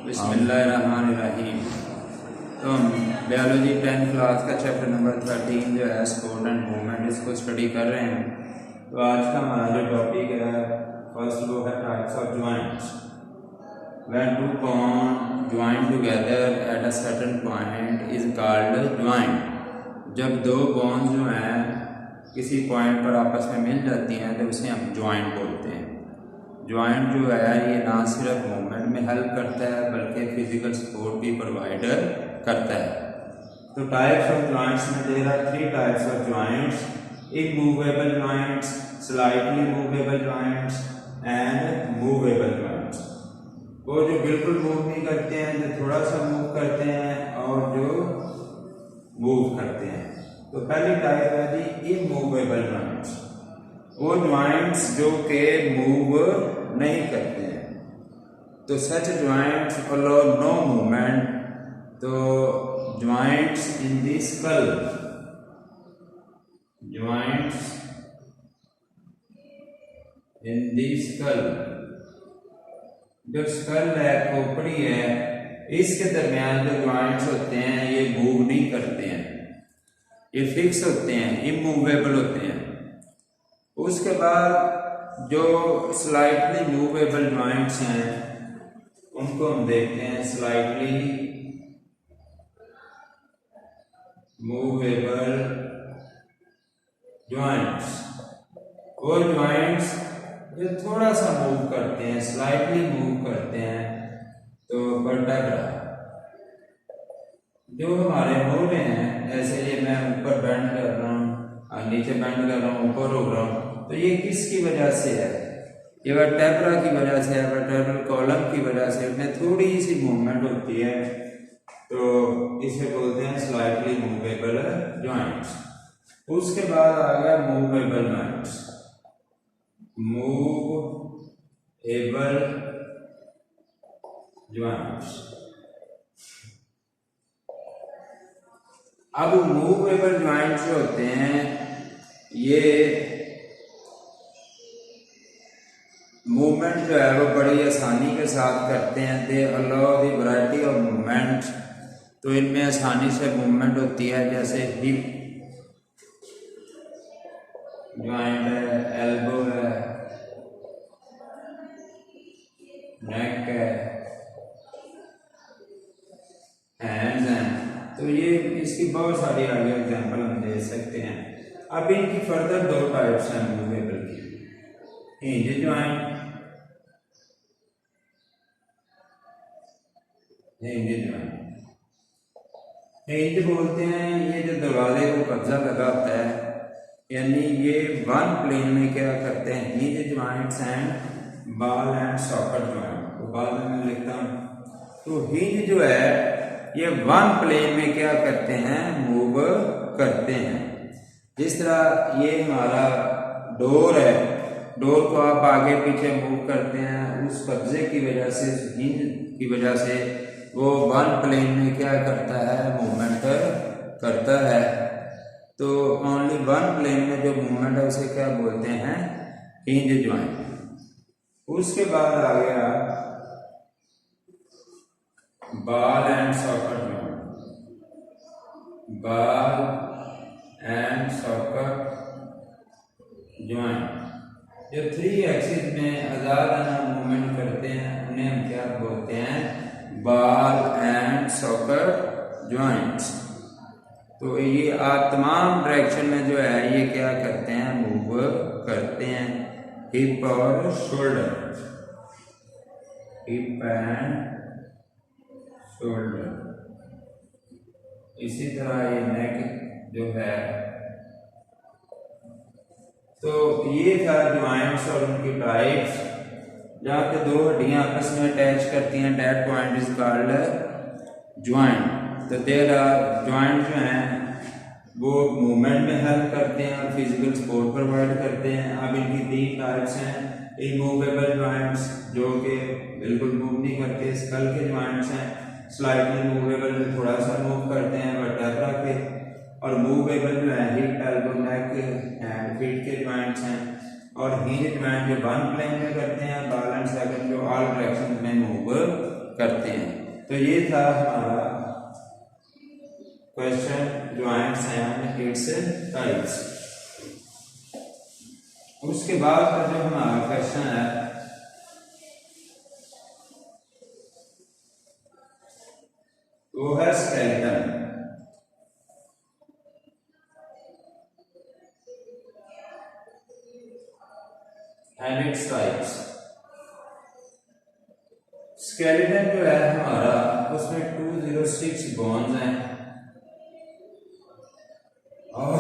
बिस्मिल्लाहिर्रहमानिर्रहीम। तो हम बायोलॉजी 10th क्लास का चैप्टर नंबर 13 जो है स्पोर्ट एंड मूवमेंट इसको स्टडी कर रहे हैं। तो आज का हमारा जो टॉपिक है फर्स्ट वो है types of joints. When two bone join together at a certain point is called joint. जब दो बोन जो हैं किसी पॉइंट पर आपस में मिल जाती हैं तो उसे हम ज्वाइंट बोलते हैं। ज्वाइंट जो है ये ना सिर्फ मूवमेंट में हेल्प करता है बल्कि फिजिकल सपोर्ट भी प्रोवाइड करता है। तो टाइप्स ऑफ जॉइंट्स में there are 3 types of joints: immovable joints, slightly movable joints and movable joints. वो जो बिल्कुल मूव नहीं करते हैं, जो थोड़ा सा मूव करते हैं और जो मूव करते हैं। तो पहली टाइप है जी इमूवेबल जॉइंट्स, वो जॉइंट्स जो के मूव नहीं करते हैं। तो such joints allow no movement. तो joints in the skull, joints in the skull, जो स्कल है खोपड़ी है इसके दरमियान जो जॉइंट्स होते हैं ये मूव नहीं करते हैं, ये फिक्स होते हैं, इमूवेबल होते हैं। उसके बाद जो स्लाइटली मूवेबल जॉइंट्स हैं उनको हम देखते हैं। स्लाइटली मूवेबल जॉइंट्स, वो जॉइंट्स जो थोड़ा सा मूव करते हैं, स्लाइटली मूव करते हैं। तो वर्टेब्रा जो हमारे मोड़े हैं, जैसे ये मैं ऊपर बेंड कर रहा हूँ, नीचे बेंड कर रहा हूँ, ऊपर हो रहा हूँ, तो ये किसकी वजह से है? ये वर्टेब्रा की वजह से है, वर्टेब्रल कॉलम की वजह से। इसमें थोड़ी सी मूवमेंट होती है तो इसे बोलते हैं स्लाइटली मूवेबल जॉइंट्स। उसके बाद आ गया मूवेबल जॉइंट्स, मूवेबल जॉइंट्स। अब मूवेबल जॉइंट्स जो होते हैं ये मूवमेंट जो है वो बड़ी आसानी के साथ करते हैं। They allow the variety of movement, तो इनमें आसानी से मूवमेंट होती है। जैसे हिप जॉइंट है, एल्बो है, नेक है, हैंड्स हैं। तो ये इसकी बहुत सारी आगे एग्जांपल हम दे सकते हैं। अब इनकी फर्दर 2 टाइप्स हैं मूवेबल की। Hinge joint, hinge joint, hinge बोलते हैं ये जो दरवाजे को कब्जा लगा होता है, यानी ये वन प्लेन में क्या करते हैं। Hinge joints and ball and socket joint, तो बाद में मैं लिखता हूँ। तो हिंज जो है ये वन प्लेन में क्या करते हैं, मूव करते हैं। जिस तरह ये हमारा डोर है, डोर को आप आगे पीछे मूव करते हैं, उस कब्जे की वजह से, हिंज की वजह से वो वन प्लेन में क्या करता है, मूवमेंट करता है। तो ओनली वन प्लेन में जो मूवमेंट है उसे क्या बोलते हैं, हिंज जॉइंट। उसके बाद आ गया ball and socket joint, ball and socket joint जो 3 एक्सिस में आजादाना मूवमेंट करते हैं उन्हें हम क्या बोलते हैं, बॉल एंड सॉकेट जॉइंट्स। तो ये तमाम डायरेक्शन में जो है ये क्या करते हैं, मूव करते हैं। हिप और शोल्डर, हिप एंड शोल्डर। इसी तरह ये नेक जो है। तो ये था जॉइंट्स और उनकी टाइप्स। जहाँ पे 2 हड्डियां आपस में अटैच करती हैं, that point is called joint. तो देयर आर जॉइंट जो हैं वो मूवमेंट में हेल्प करते हैं और फिजिकल सपोर्ट प्रोवाइड करते हैं। अब इनकी 3 टाइप्स हैं। इमूवेबल जॉइंट्स जो कि बिल्कुल मूव नहीं करते, स्कल के जॉइंट्स हैं। स्लाइटली मूवेबल जो थोड़ा सा मूव करते हैं, वर्टेब्रा के। और मूवेबल जो है hip, elbow, neck and feet के जॉइंट्स हैं। और हिंज जॉइंट जो वन प्लेन में करते हैं, बॉल एंड सॉकेट जो ऑल डायरेक्शन में मूव करते हैं। तो ये था हमारा question joints and its types. उसके बाद का जो हमारा क्वेश्चन है वो है skeleton. And its types. Skeleton जो है हमारा उसमें 206 बॉन्ड्स हैं और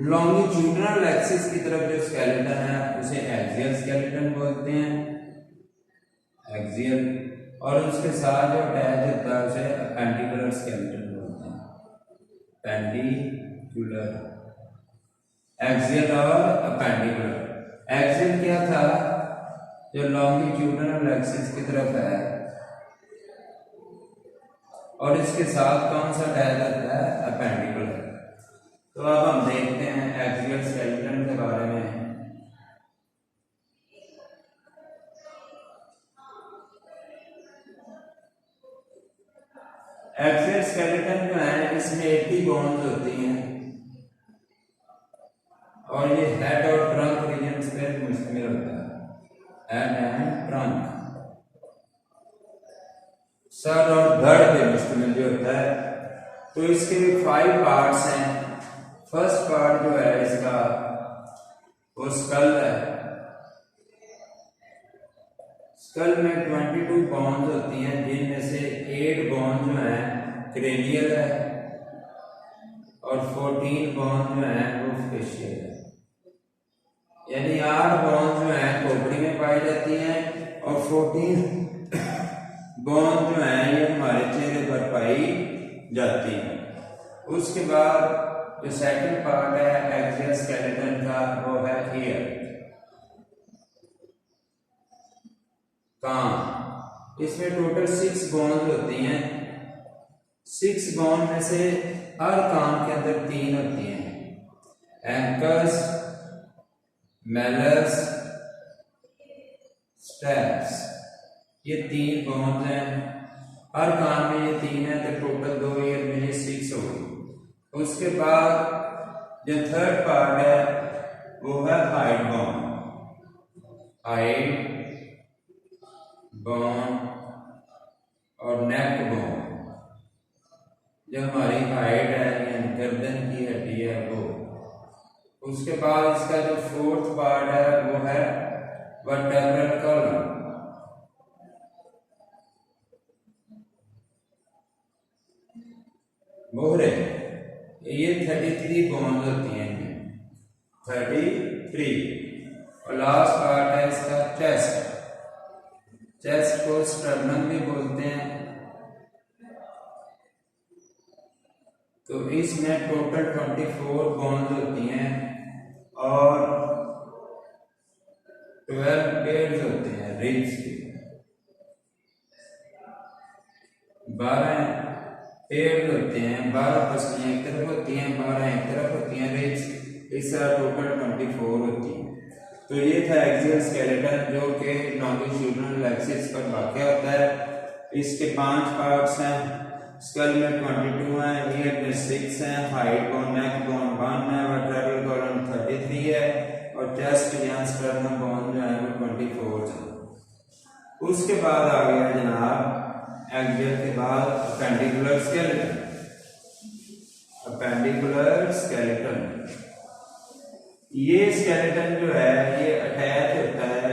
लॉन्गिट्यूडिनल एक्सिस की तरफ जो स्केलेटन है उसे एक्सियल स्केलेटन बोलते हैं, एक्सियल, और उसके साथ जो अटैच होता है उसे अपेंडिकुलर स्केलेटन बोलते हैं, पेंडिकुलर, एक्सियल और अपेंडिकुलर। एक्सियल क्या था? जो लॉन्गिट्यूडिनल एक्सिस की तरफ है और इसके साथ कौन सा अटैच होता है? अपेंडिकुलर। तो अब हम देखते हैं एक्सियल स्केलेटन के बारे में। एक्सियल स्केलेटन जो है इसमें 80 बॉन्ड्स होती हैं और ये हेड और ट्रंक रीजन्स पे मुश्तमिल होता है। हेड एंड ट्रंक, सर और धड़ पे मुश्तमिल जो होता है। तो इसके 5 पार्ट्स हैं। फर्स्ट पार्ट जो है इसका वो स्कल है। स्कल में 22 बॉन्ड्स होती हैं जिनमें से 8 बॉन्ड जो है क्रेनियल है और 14 बॉन्ड जो है वो फेशियल है। यानी 8 बॉन्ड जो है खोपड़ी में पाई जाती हैं और 14 बॉन्ड जो है ये हमारे चेहरे पर पाई जाती है। उसके बाद जो सेकंड पार्ट है एक्सियल स्केलेटन का वो है ईयर, कान। इसमें टोटल 6 बॉन्ड होती हैं। 6 बॉन्ड में से हर कान के अंदर 3 होती हैं, एंकर्स, मेलर्स, स्टेप्स। ये 3 बॉन्ड हैं। हर कान में ये 3 है तो टोटल 2 ईयर में ये 6 हो गई। उसके बाद जो थर्ड पार्ट है वो है हाइट बॉन्ड, हाइट बॉन्ड और नेक बॉन्ड। जो हमारी हाइट है यानी गर्दन की हड्डी है वो। उसके बाद इसका जो फोर्थ पार्ट है वो है वर्टेब्रल कॉलम। मोहरे, ये 33 बॉन्ड होती हैं, 33। और लास्ट पार्ट है इसका चेस्ट। चेस्ट को स्टर्नम भी बोलते हैं। तो इसमें टोटल 24 बॉन्ड होती हैं और 12 पेयर्स होते हैं रिब्स के। 12 पेयर्स होते हैं, 12 पसलियां एक तरफ होती हैं, 12 एक तरफ होती हैं रिब्स। इस तरह टोटल 24 होती हैं। तो ये था एक्सियल स्केलेटन जो कि लॉन्गिट्यूडिनल एक्सिस पर वाक़ होता है। इसके 5 पार्ट्स हैं। स्कल में 22 है, ईयर में 6 है, हाइट बोन, नेक बोन 1 है, वर्टेब्रल कॉलम 33 है और चेस्ट या स्टर्नम बोन जो है वो 24 है। उसके बाद आ गया जनाब एक्सियल के बाद अपेंडिकुलर स्केलेटन। अपेंडिकुलर स्केलेटन, ये स्केलेटन जो है ये अटैच होता है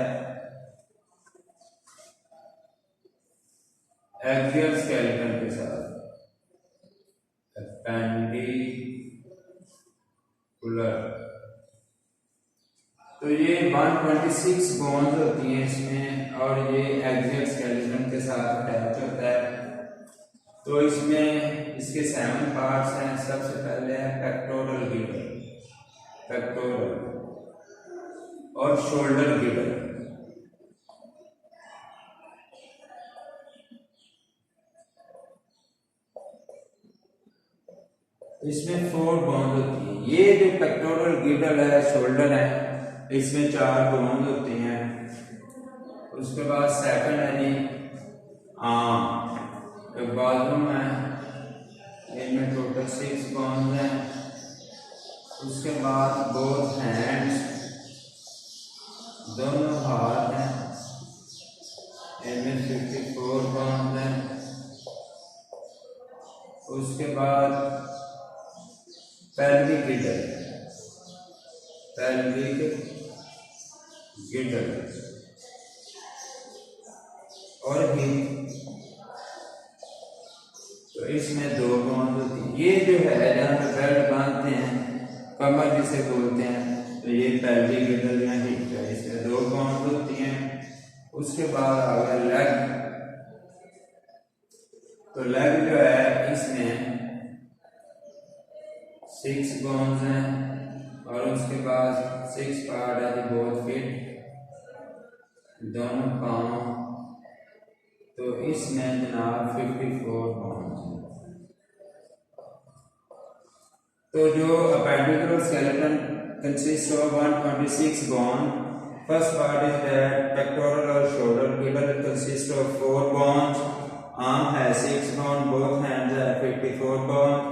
एक्सियल स्केलेटन के साथ। अपेंडिकुलर, तो ये 126 बॉन्ड्स होती हैं इसमें और ये एक्सियल स्केलेटन के साथ अटैच होता है। तो इसमें इसके 7 पार्ट्स हैं। सबसे पहले है पेक्टोरल गिडर, पेक्टोरल और शोल्डर गिडर। इसमें 4 बॉन्ड होती हैं। ये जो पेक्टोरल गिडर है, शोल्डर है, इसमें 4 बॉन्ड होती हैं। उसके बाद सेकंड है जी आर्म, जो बाजू है इनमें टोटल 6 बोन्स हैं। उसके बाद बोथ हैंड्स, दोनों हाथ हैं, इनमें 54 बोन्स हैं। उसके बाद पेल्विक गिडल, और हिप, तो इसमें 2 बोन्स होती हैं। ये जो है जहाँ पे बेल्ट बांधते हैं, कमर जिसे बोलते हैं, तो ये पेल्विक गिडल या हिप है, इसमें 2 बोन्स होती हैं। उसके बाद आ गया लेग, तो लेग जो है इसमें 6 बोन्स हैं, और उसके बाद 6 पार्ट है बोथ फीट, दोनों पाँव, तो इसमें जनाब 54 बोन्स हैं। तो जो appendicular skeleton consists of 126 bones. First part is that pectoral or shoulder girdle consists of 4 bones. Arm has 6 bones. Both hands have 54 bones.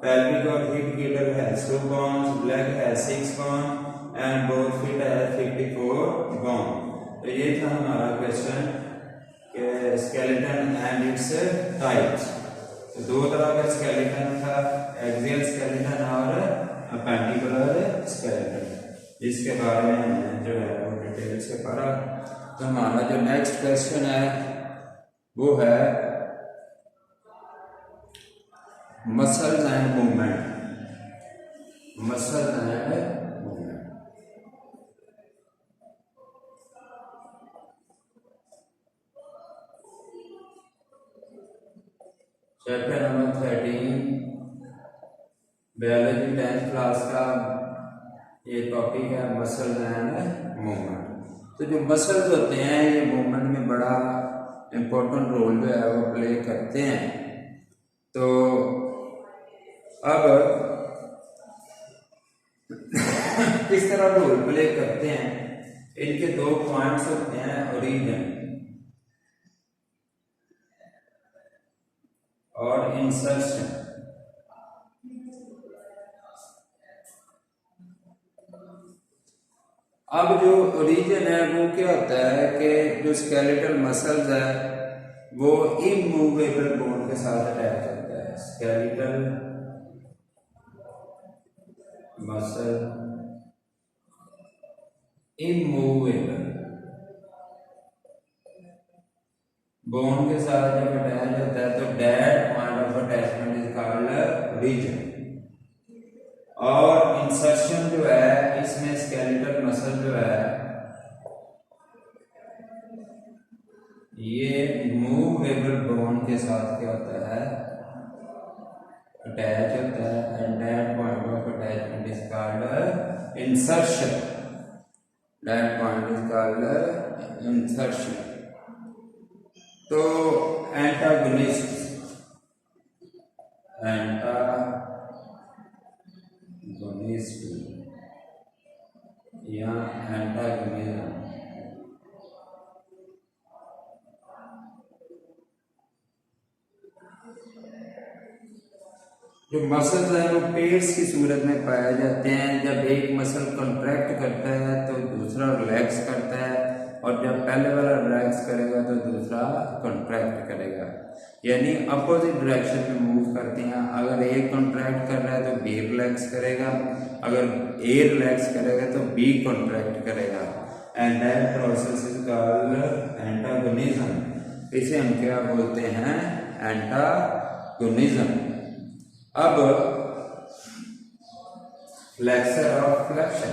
Pelvic or hip girdle has 2 bones. Leg has 6 bones, and both feet have 54 bones. तो ये था हमारा question कि skeleton and its types. तो 2 तरह का skeleton था, axial skeleton और appendicular skeleton, जिसके बारे में हमने जो है वो डिटेल से पढ़ा। तो हमारा जो नेक्स्ट क्वेश्चन है वो है muscles and movement. Chapter number 13 biology 10th class का ये टॉपिक है मसल्स एंड मूवमेंट। तो जो मसल्स होते हैं ये मूवमेंट में बड़ा इम्पोर्टेंट रोल जो है वो प्ले करते हैं। तो अब किस तरह रोल प्ले करते हैं, इनके 2 पॉइंट्स होते हैं, ओरिजिन और इंसर्शन। अब जो ओरिजिन है वो क्या होता है कि जो स्केलेटल मसल्स है वो इमूवेबल बोन के साथ अटैच होता है। स्केलेटल मसल इमूवेबल बोन के साथ जब अटैच होता है तो that point of attachment is called origin. और इंसर्शन जो है इसमें स्केलेटल मसल जो है ये मूवेबल बोन के साथ क्या होता है, अटैच होता है, and that point of attachment is called insertion. That point is called insertion. तो एंटागोनिस्ट या एंटागोनिज्म, जो मसल्स हैं वो पेयर्स की सूरत में पाए जाते हैं। जब एक मसल कॉन्ट्रैक्ट करता है तो दूसरा रिलैक्स करता है, और जब पहले वाला रिलैक्स करेगा तो दूसरा कॉन्ट्रैक्ट करेगा, यानी अपोजिट डायरेक्शन में मूव करते हैं। अगर ए कॉन्ट्रैक्ट कर रहा है तो बी रिलैक्स करेगा, अगर ए रिलैक्स करेगा तो बी कॉन्ट्रैक्ट करेगा, and that process is called antagonism. इसे हम क्या बोलते हैं, एंटागोनिज्म। अब फ्लेक्सर और फ्लेक्शन,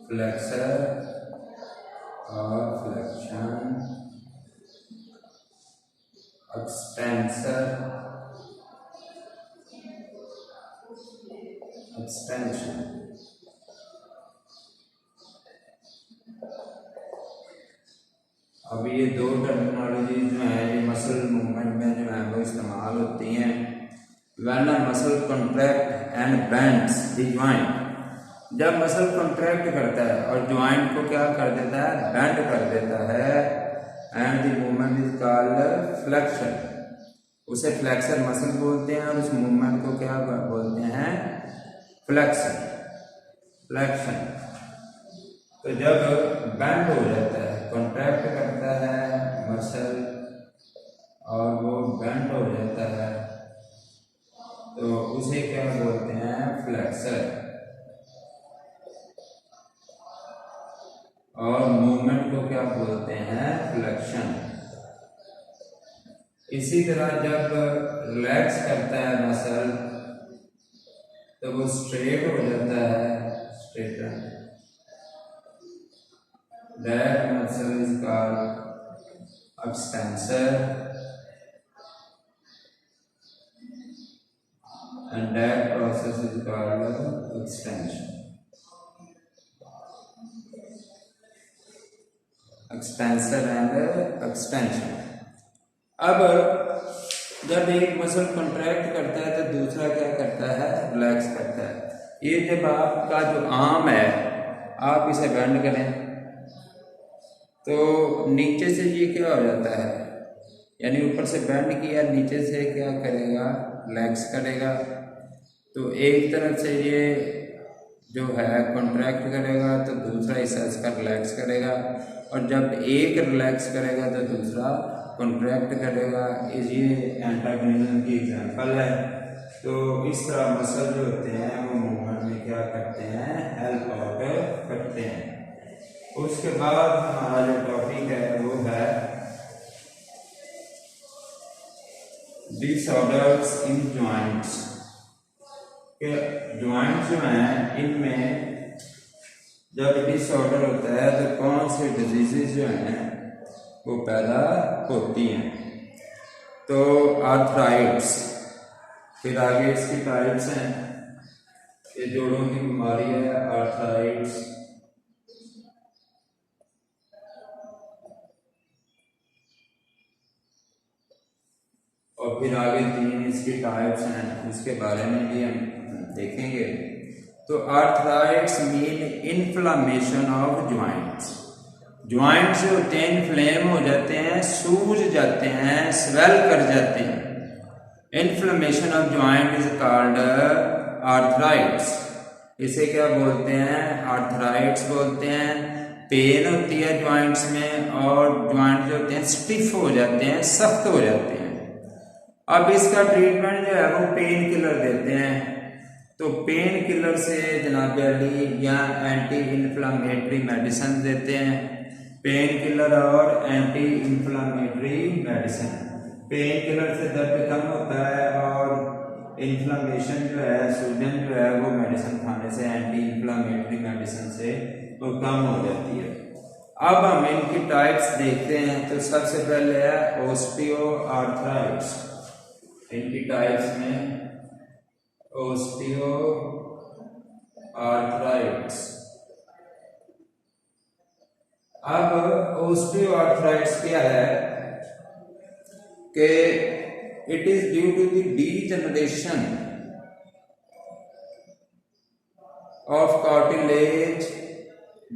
फ्लेक्सर और फ्लेक्शन, एक्सटेंसर, एक्सटेंशन। अब ये 2 टर्मिनोलॉजी जो है ये मसल मूवमेंट में जो है वो इस्तेमाल होती हैं। When a muscle contract and bends the joint, जब मसल कॉन्ट्रैक्ट करता है और ज्वाइंट को क्या कर देता है, बेंड कर देता है, and the movement is called flexion. उसे फ्लेक्सर मसल बोलते हैं और उस मूवमेंट को क्या बोलते हैं? फ्लेक्शन। फ्लेक्शन। तो जब बेंड हो जाता है, कॉन्ट्रैक्ट करता है मसल और वो बेंड हो जाता है, तो उसे क्या बोलते हैं? फ्लेक्सर। और मूवमेंट को क्या बोलते हैं? फ्लेक्शन। इसी तरह जब रिलैक्स करता है मसल तो वो स्ट्रेट हो जाता है, straighten. That muscle is called extensor and that process is called extension. Extensor and extension. अब जब एक मसल कॉन्ट्रैक्ट करता है तो दूसरा क्या करता है? रिलैक्स करता है। ये जब आपका जो आर्म है आप इसे बेंड करें तो नीचे से ये क्या हो जाता है, यानी ऊपर से बेंड किया, नीचे से क्या करेगा? रिलैक्स करेगा। तो एक तरफ से ये जो है कॉन्ट्रैक्ट करेगा तो दूसरा हिस्सा इसका रिलैक्स करेगा, और जब एक रिलैक्स करेगा तो दूसरा कॉन्ट्रैक्ट करेगा। ये एंटागोनिज्म की एग्जांपल है। तो इस तरह मसल जो होते हैं वो मूवमेंट में क्या करते हैं? हेल्प आउट करते हैं। उसके बाद हमारा जो टॉपिक है वो है डिसऑर्डर्स इन जॉइंट्स। जॉइंट्स जो हैं इनमें जब डिसऑर्डर होता है तो कौन से डिजीजेज जो हैं वो पैदा होती हैं? तो आर्थराइट्स, फिर आगे इसकी टाइप्स हैं। ये जोड़ों की बीमारी है आर्थराइट्स। और फिर आगे 3 इसकी टाइप्स हैं, उसके बारे में भी हम देखेंगे। तो arthritis mean inflammation of joints. Joints जो होते हैं इन्फ्लेम हो जाते हैं, सूज जाते हैं, स्वेल कर जाते हैं। Inflammation of joint is called arthritis. इसे क्या बोलते हैं? आर्थराइट्स बोलते हैं। पेन होती है ज्वाइंट्स में और ज्वाइंट जो होते हैं स्टिफ हो जाते हैं, सख्त हो जाते हैं। अब इसका ट्रीटमेंट जो है वो पेन किलर देते हैं। तो पेन किलर से जनाब अली या एंटी इन्फ्लामेटरी मेडिसिन देते हैं। पेन किलर और anti inflammatory medicine. Pain killer से दर्द कम होता है और इन्फ्लामेशन जो है, सूजन जो है वो मेडिसिन खाने से, एंटी इन्फ्लामेटरी मेडिसिन से वो कम हो जाती है। अब हम इनकी टाइप्स देखते हैं। तो सबसे पहले है ऑस्टियोआर्थराइट्स। इनकी टाइप्स में ऑस्टियोआर्थराइट्स। अब ऑस्टियोआर्थराइट्स क्या है कि it is due to the degeneration of cartilage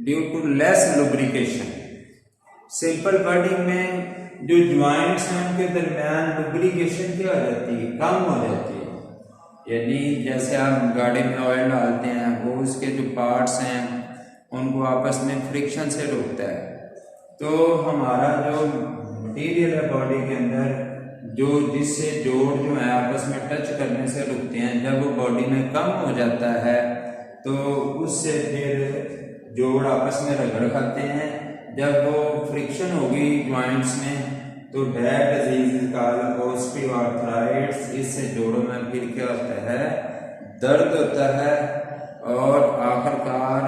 due to less lubrication. Simple wording में जो ज्वाइंट्स हैं उनके दरमियान लुब्रिकेशन क्या हो जाती है? कम हो जाती है। यानी जैसे आप गाड़ी में ऑयल डालते हैं वो उसके जो पार्ट्स हैं उनको आपस में फ्रिक्शन से रोकता है। तो हमारा जो मटीरियल है बॉडी के अंदर जो जिससे जोड़ जो है आपस में टच करने से रुकते हैं, जब वो बॉडी में कम हो जाता है तो उससे फिर जोड़ आपस में रगड़ खाते हैं। जब वो फ्रिक्शन होगी ज्वाइंट्स में तो दैट डिजीज इज कॉल्ड ऑस्टियोआर्थराइट्स। इससे जोड़ों में फिर क्या होता है? दर्द होता है और आखिरकार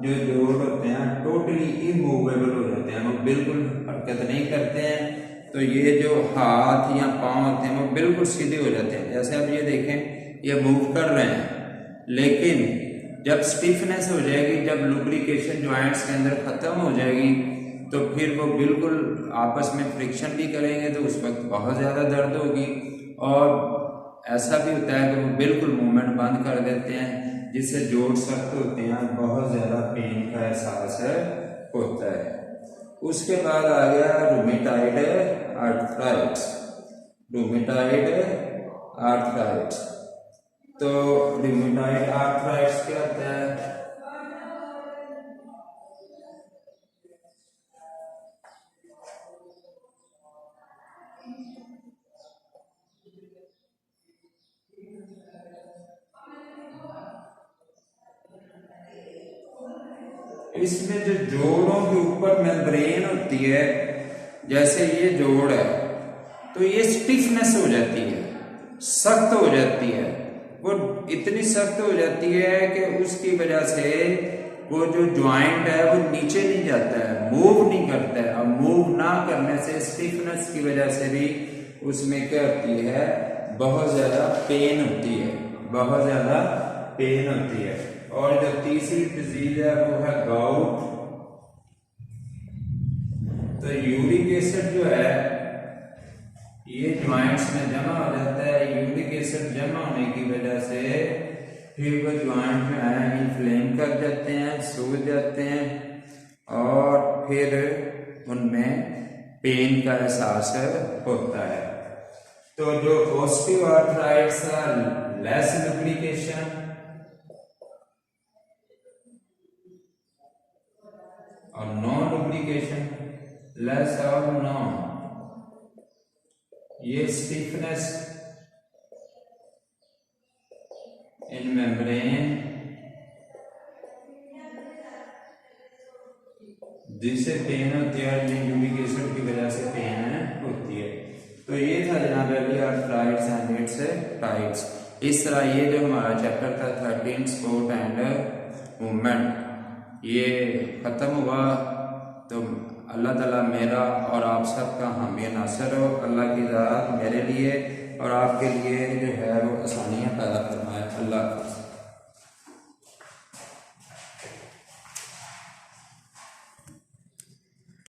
जो जोड़ होते हैं टोटली इमूवेबल हो जाते हैं, वो बिल्कुल हरकत नहीं करते हैं। तो ये जो हाथ या पांव होते हैं वो बिल्कुल सीधे हो जाते हैं। जैसे आप ये देखें ये मूव कर रहे हैं, लेकिन जब स्टिफनेस हो जाएगी, जब लुब्रिकेशन ज्वाइंट्स के अंदर खत्म हो जाएगी तो फिर वो बिल्कुल आपस में फ्रिक्शन भी करेंगे तो उस वक्त बहुत ज़्यादा दर्द होगी। और ऐसा भी होता है कि वो बिल्कुल मूवमेंट बंद कर देते हैं, जिससे जोड़ सख्त होते हैं, बहुत ज़्यादा पेन का एहसास होता है। उसके बाद आ गया रूमेटाइड आर्थराइट्स। रूमेटाइड आर्थराइट्स, तो रूमेटाइड आर्थराइट्स क्या होता है? इसमें जो जोड़ों के ऊपर मेम्ब्रेन होती है, जैसे ये जोड़ है, तो ये स्टिफनेस हो जाती है, सख्त हो जाती है। वो इतनी सख्त हो जाती है कि उसकी वजह से वो जो ज्वाइंट है वो नीचे नहीं जाता है, मूव नहीं करता है। अब मूव ना करने से, स्टिफनेस की वजह से भी उसमें क्या होती है? बहुत ज्यादा पेन होती है, बहुत ज्यादा पेन होती है। और जो तीसरी डिजीज है वो है गाउट। तो यूरिक एसिड जो है ये ज्वाइंट्स में जमा हो जाता है। यूरिक एसिड जमा होने की वजह से फिर वो ज्वाइंट जो है इन्फ्लेम कर जाते हैं, सूज जाते हैं, और फिर उनमें पेन का एहसास होता है। तो जो ऑस्टियोआर्थराइटिस है, लेस लुब्रिकेशन और नो लुब्रिकेशन, लेस और नो, ये स्टिफनेस इन मेम्ब्रेन, जिससे पेन होती है, यूरिक एसिड की वजह से पेन होती है। तो ये था जनाब आर्थराइट्स एंड इट्स टाइप्स। इस तरह ये जो हमारा चैप्टर था 13 स्पोर्ट एंड मूवमेंट, ये ख़त्म हुआ। तो अल्लाह ताला मेरा और आप सबका हामी नासर हो। अल्लाह की ज़ात मेरे लिए और आपके लिए जो है वो आसानियाँ पैदा फरमाए। अल्लाह